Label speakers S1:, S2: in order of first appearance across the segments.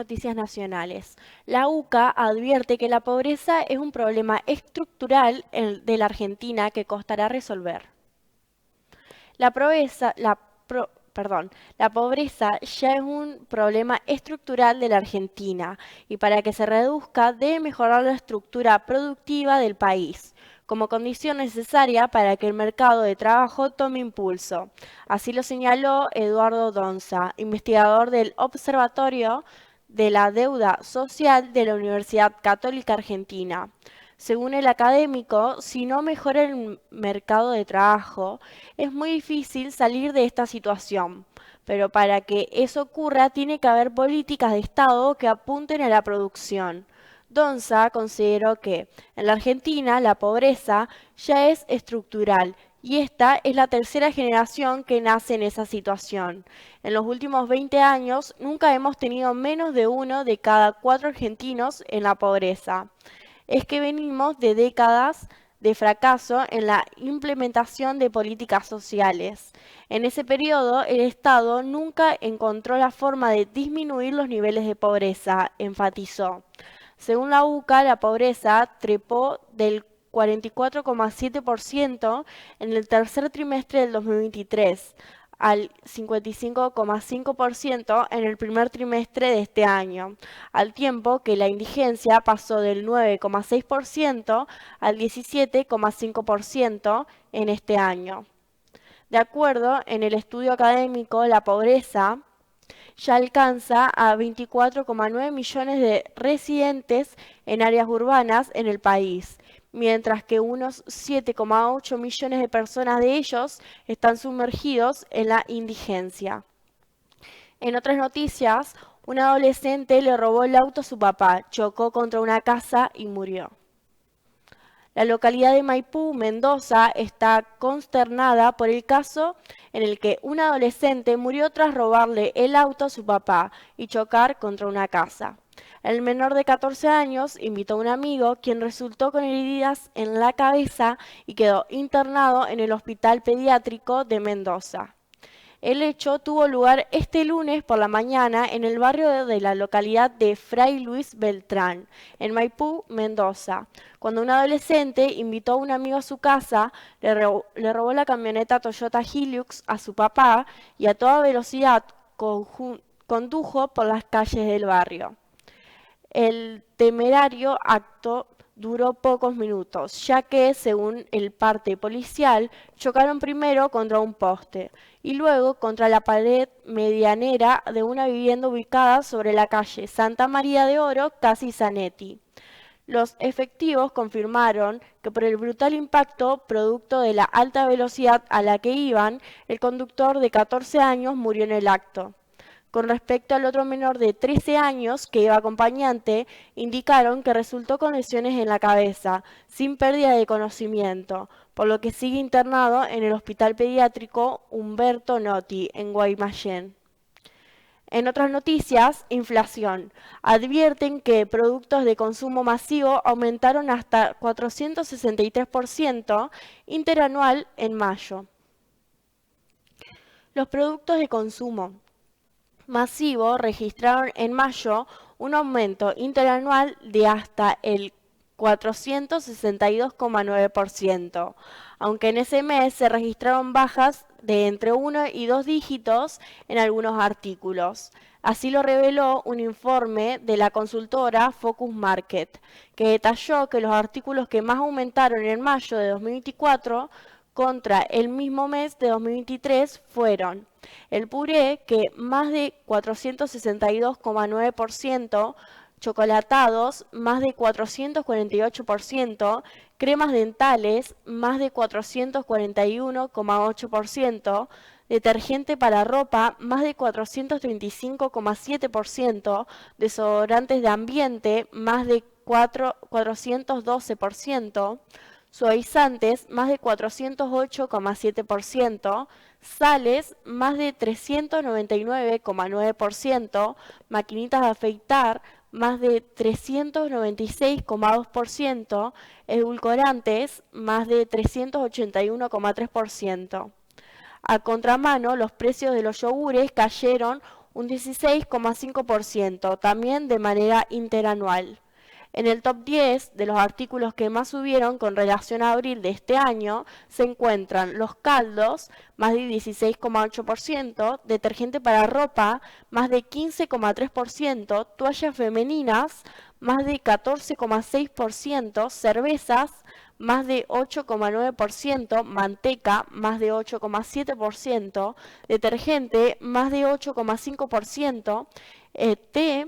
S1: noticias nacionales. La UCA advierte que la pobreza es un problema estructural de la Argentina que costará resolver. La pobreza, la pobreza ya es un problema estructural de la Argentina y para que se reduzca debe mejorar la estructura productiva del país como condición necesaria para que el mercado de trabajo tome impulso. Así lo señaló Eduardo Donza, investigador del Observatorio de la Deuda Social de la Universidad Católica Argentina. Según el académico, si no mejora el mercado de trabajo, es muy difícil salir de esta situación. Pero para que eso ocurra, tiene que haber políticas de Estado que apunten a la producción. Donza consideró que en la Argentina la pobreza ya es estructural y esta es la tercera generación que nace en esa situación. En los últimos 20 años nunca hemos tenido menos de 1 de cada 4 argentinos en la pobreza. Es que venimos de décadas de fracaso en la implementación de políticas sociales. En ese periodo, el Estado nunca encontró la forma de disminuir los niveles de pobreza, enfatizó. Según la UCA, la pobreza trepó del 44,7% en el tercer trimestre del 2023 al 55,5% en el primer trimestre de este año, al tiempo que la indigencia pasó del 9,6% al 17,5% en este año. De acuerdo en el estudio académico, la pobreza ya alcanza a 24,9 millones de residentes en áreas urbanas en el país, mientras que unos 7,8 millones de personas de ellos están sumergidos en la indigencia. En otras noticias, un adolescente le robó el auto a su papá, chocó contra una casa y murió. La localidad de Maipú, Mendoza, está consternada por el caso en el que un adolescente murió tras robarle el auto a su papá y chocar contra una casa. El menor de 14 años invitó a un amigo, quien resultó con heridas en la cabeza y quedó internado en el Hospital Pediátrico de Mendoza. El hecho tuvo lugar este lunes por la mañana en el barrio de la localidad de Fray Luis Beltrán, en Maipú, Mendoza, cuando un adolescente invitó a un amigo a su casa, le robó la camioneta Toyota Hilux a su papá y a toda velocidad condujo por las calles del barrio. El temerario acto duró pocos minutos, ya que, según el parte policial, chocaron primero contra un poste y luego contra la pared medianera de una vivienda ubicada sobre la calle Santa María de Oro, casi Zanetti. Los efectivos confirmaron que por el brutal impacto, producto de la alta velocidad a la que iban, el conductor de 14 años murió en el acto. Con respecto al otro menor de 13 años que iba acompañante, indicaron que resultó con lesiones en la cabeza, sin pérdida de conocimiento, por lo que sigue internado en el Hospital Pediátrico Humberto Notti, en Guaymallén. En otras noticias, inflación. Advierten que productos de consumo masivo aumentaron hasta 463% interanual en mayo. Los productos de consumo masivo registraron en mayo un aumento interanual de hasta el 462,9%, aunque en ese mes se registraron bajas de entre 1 y 2 dígitos en algunos artículos. Así lo reveló un informe de la consultora Focus Market, que detalló que los artículos que más aumentaron en mayo de 2024 contra el mismo mes de 2023 fueron el puré, que más de 462,9%, chocolatados, más de 448%, cremas dentales, más de 441,8%, detergente para ropa, más de 435,7%, desodorantes de ambiente, más de 412%, suavizantes, más de 408,7%, sales, más de 399,9%, maquinitas de afeitar, más de 396,2%, edulcorantes, más de 381,3%. A contramano, los precios de los yogures cayeron un 16,5%, también de manera interanual. En el top 10 de los artículos que más subieron con relación a abril de este año se encuentran los caldos, más de 16,8%, detergente para ropa, más de 15,3%, toallas femeninas, más de 14,6%, cervezas, más de 8,9%, manteca, más de 8,7%, detergente, más de 8,5%, té,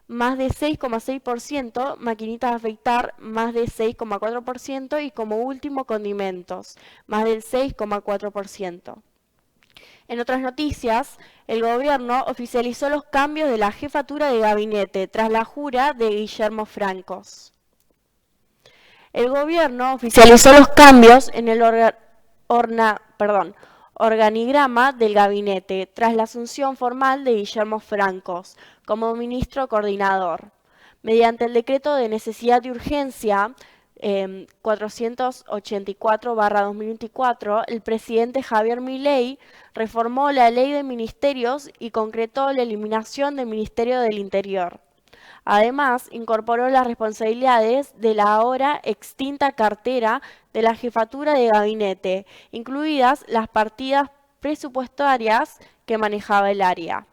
S1: más de 6,6%, maquinitas de afeitar, más de 6,4% y como último condimentos, más del 6,4%. En otras noticias, el gobierno oficializó los cambios de la jefatura de gabinete tras la jura de Guillermo Francos. El gobierno oficializó los cambios en el organigrama del gabinete tras la asunción formal de Guillermo Francos como ministro coordinador. Mediante el decreto de necesidad y urgencia 484/2024, el presidente Javier Milei reformó la ley de ministerios y concretó la eliminación del Ministerio del Interior. Además, incorporó las responsabilidades de la ahora extinta cartera de la jefatura de gabinete, incluidas las partidas presupuestarias que manejaba el área.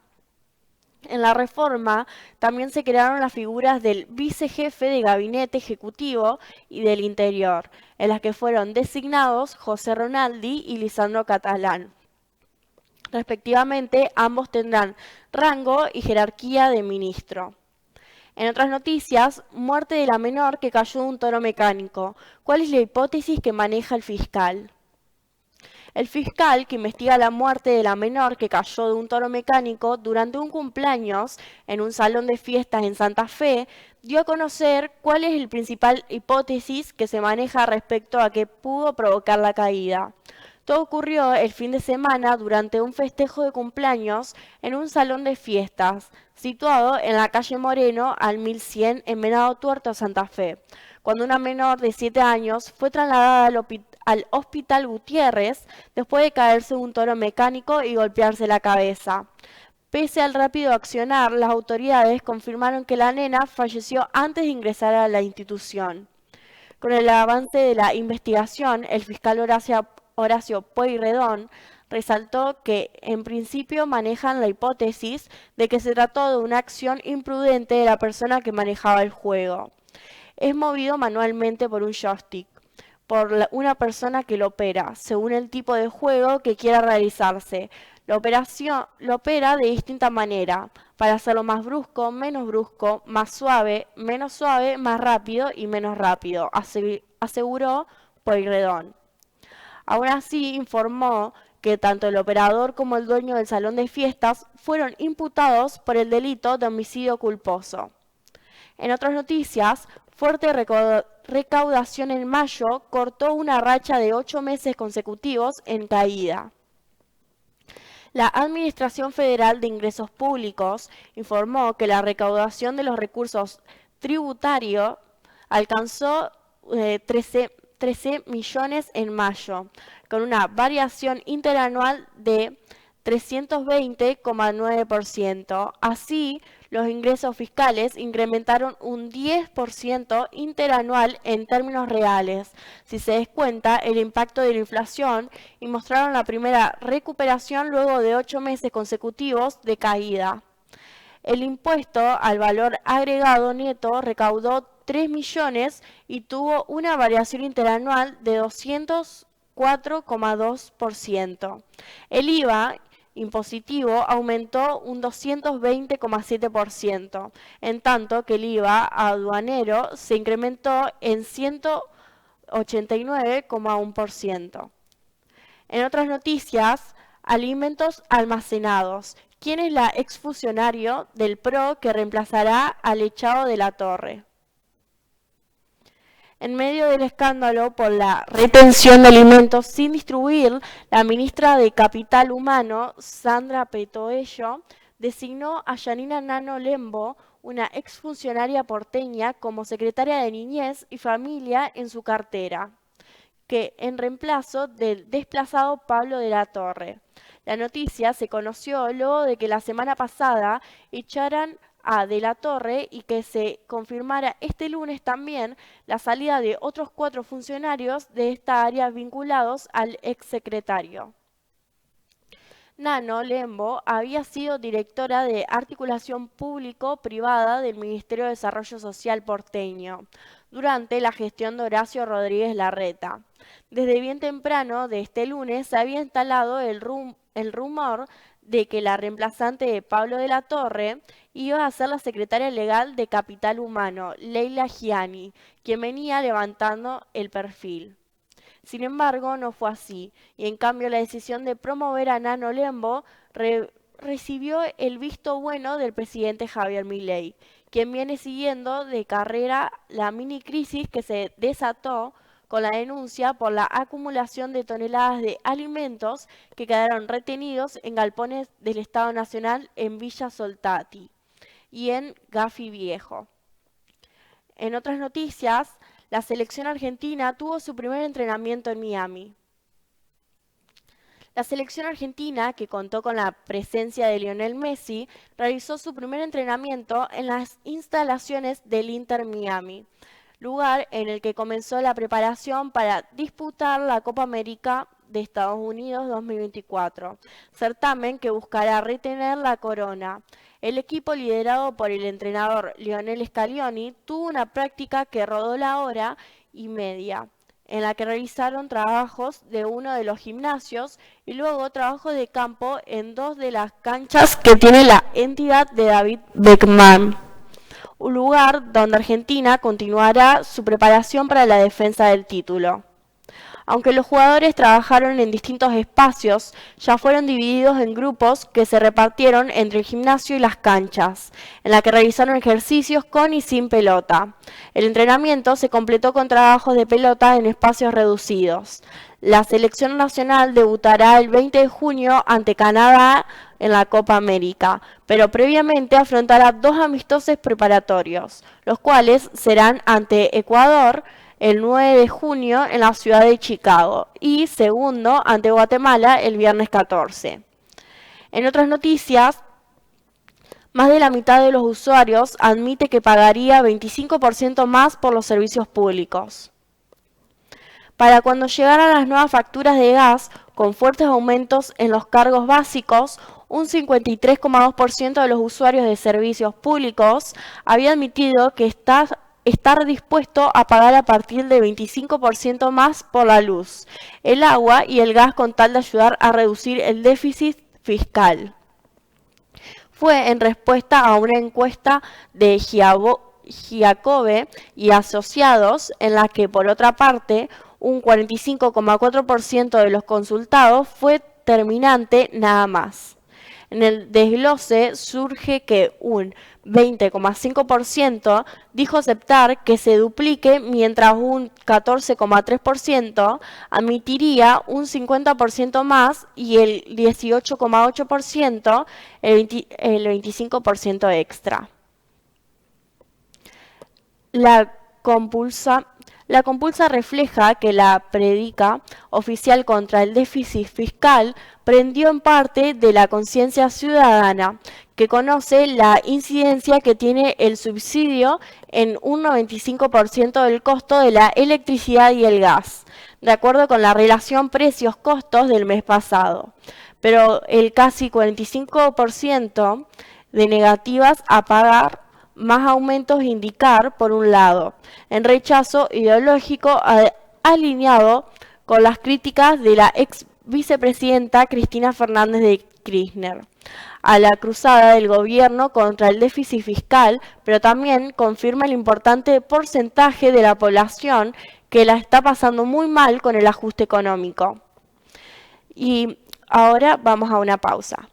S1: En la reforma también se crearon las figuras del vicejefe de gabinete ejecutivo y del interior, en las que fueron designados José Ronaldi y Lisandro Catalán. Respectivamente, ambos tendrán rango y jerarquía de ministro. En otras noticias, muerte de la menor que cayó de un toro mecánico. ¿Cuál es la hipótesis que maneja el fiscal? El fiscal que investiga la muerte de la menor que cayó de un toro mecánico durante un cumpleaños en un salón de fiestas en Santa Fe dio a conocer cuál es la principal hipótesis que se maneja respecto a qué pudo provocar la caída. Todo ocurrió el fin de semana durante un festejo de cumpleaños en un salón de fiestas, situado en la calle Moreno al 1100 en Venado Tuerto, Santa Fe, cuando una menor de 7 años fue trasladada al Hospital Gutiérrez después de caerse de un toro mecánico y golpearse la cabeza. Pese al rápido accionar, las autoridades confirmaron que la nena falleció antes de ingresar a la institución. Con el avance de la investigación, el fiscal Horacio Pueyrredón resaltó que en principio manejan la hipótesis de que se trató de una acción imprudente de la persona que manejaba el juego. Es movido manualmente por un joystick, por una persona que lo opera, según el tipo de juego que quiera realizarse. La operación lo opera de distinta manera, para hacerlo más brusco, menos brusco, más suave, menos suave, más rápido y menos rápido, aseguró Pueyrredón. Aún así, informó que tanto el operador como el dueño del salón de fiestas fueron imputados por el delito de homicidio culposo. En otras noticias, fuerte recaudación en mayo cortó una racha de 8 meses consecutivos en caída. La Administración Federal de Ingresos Públicos informó que la recaudación de los recursos tributarios alcanzó 13 millones en mayo, con una variación interanual de 320,9%. Así, los ingresos fiscales incrementaron un 10% interanual en términos reales, si se descuenta el impacto de la inflación, y mostraron la primera recuperación luego de 8 meses consecutivos de caída. El impuesto al valor agregado neto recaudó 3 millones y tuvo una variación interanual de 204,2%. El IVA impositivo aumentó un 220,7%, en tanto que el IVA aduanero se incrementó en 189,1%. En otras noticias, alimentos almacenados. ¿Quién es la exfuncionario del PRO que reemplazará al echado de la Torre? En medio del escándalo por la retención de alimentos sin distribuir, la ministra de Capital Humano, Sandra Petoello, designó a Yanina Nano Lembo, una exfuncionaria porteña, como secretaria de Niñez y Familia en su cartera, que en reemplazo del desplazado Pablo de la Torre. La noticia se conoció luego de que la semana pasada echaran a De la Torre y que se confirmara este lunes también la salida de otros 4 funcionarios de esta área vinculados al exsecretario. Nano Lembo había sido directora de Articulación Público-Privada del Ministerio de Desarrollo Social porteño durante la gestión de Horacio Rodríguez Larreta. Desde bien temprano de este lunes se había instalado el rumor de que la reemplazante de Pablo de la Torre iba a ser la secretaria legal de Capital Humano, Leila Gianni, quien venía levantando el perfil. Sin embargo, no fue así, y en cambio la decisión de promover a Nano Lembo recibió el visto bueno del presidente Javier Milei, quien viene siguiendo de carrera la mini crisis que se desató con la denuncia por la acumulación de toneladas de alimentos que quedaron retenidos en galpones del Estado Nacional en Villa Soltati y en Gafi Viejo. En otras noticias, la selección argentina tuvo su primer entrenamiento en Miami. La selección argentina, que contó con la presencia de Lionel Messi, realizó su primer entrenamiento en las instalaciones del Inter Miami, lugar en el que comenzó la preparación para disputar la Copa América de Estados Unidos 2024, certamen que buscará retener la corona. El equipo liderado por el entrenador Lionel Scaloni tuvo una práctica que rodó la hora y media, en la que realizaron trabajos de uno de los gimnasios y luego trabajo de campo en 2 de las canchas que tiene la entidad de David Beckham, un lugar donde Argentina continuará su preparación para la defensa del título. Aunque los jugadores trabajaron en distintos espacios, ya fueron divididos en grupos que se repartieron entre el gimnasio y las canchas, en la que realizaron ejercicios con y sin pelota. El entrenamiento se completó con trabajos de pelota en espacios reducidos. La selección nacional debutará el 20 de junio ante Canadá en la Copa América, pero previamente afrontará 2 amistosos preparatorios, los cuales serán ante Ecuador el 9 de junio en la ciudad de Chicago y segundo ante Guatemala el viernes 14. En otras noticias, más de la mitad de los usuarios admite que pagaría 25% más por los servicios públicos. Para cuando llegaran las nuevas facturas de gas, con fuertes aumentos en los cargos básicos, un 53,2% de los usuarios de servicios públicos había admitido que estar dispuesto a pagar a partir de 25% más por la luz, el agua y el gas con tal de ayudar a reducir el déficit fiscal. Fue en respuesta a una encuesta de Giacobbe y Asociados, en la que, por otra parte, un 45,4% de los consultados fue terminante nada más. En el desglose surge que un 20,5% dijo aceptar que se duplique, mientras un 14,3% admitiría un 50% más y el 18,8% el 25% extra. La compulsa refleja que la predica oficial contra el déficit fiscal prendió en parte de la conciencia ciudadana, que conoce la incidencia que tiene el subsidio en un 95% del costo de la electricidad y el gas, de acuerdo con la relación precios-costos del mes pasado. Pero el casi 45% de negativas a pagar más aumentos indicar, por un lado, en rechazo ideológico alineado con las críticas de la ex vicepresidenta Cristina Fernández de Kirchner a la cruzada del gobierno contra el déficit fiscal, pero también confirma el importante porcentaje de la población que la está pasando muy mal con el ajuste económico. Y ahora vamos a una pausa.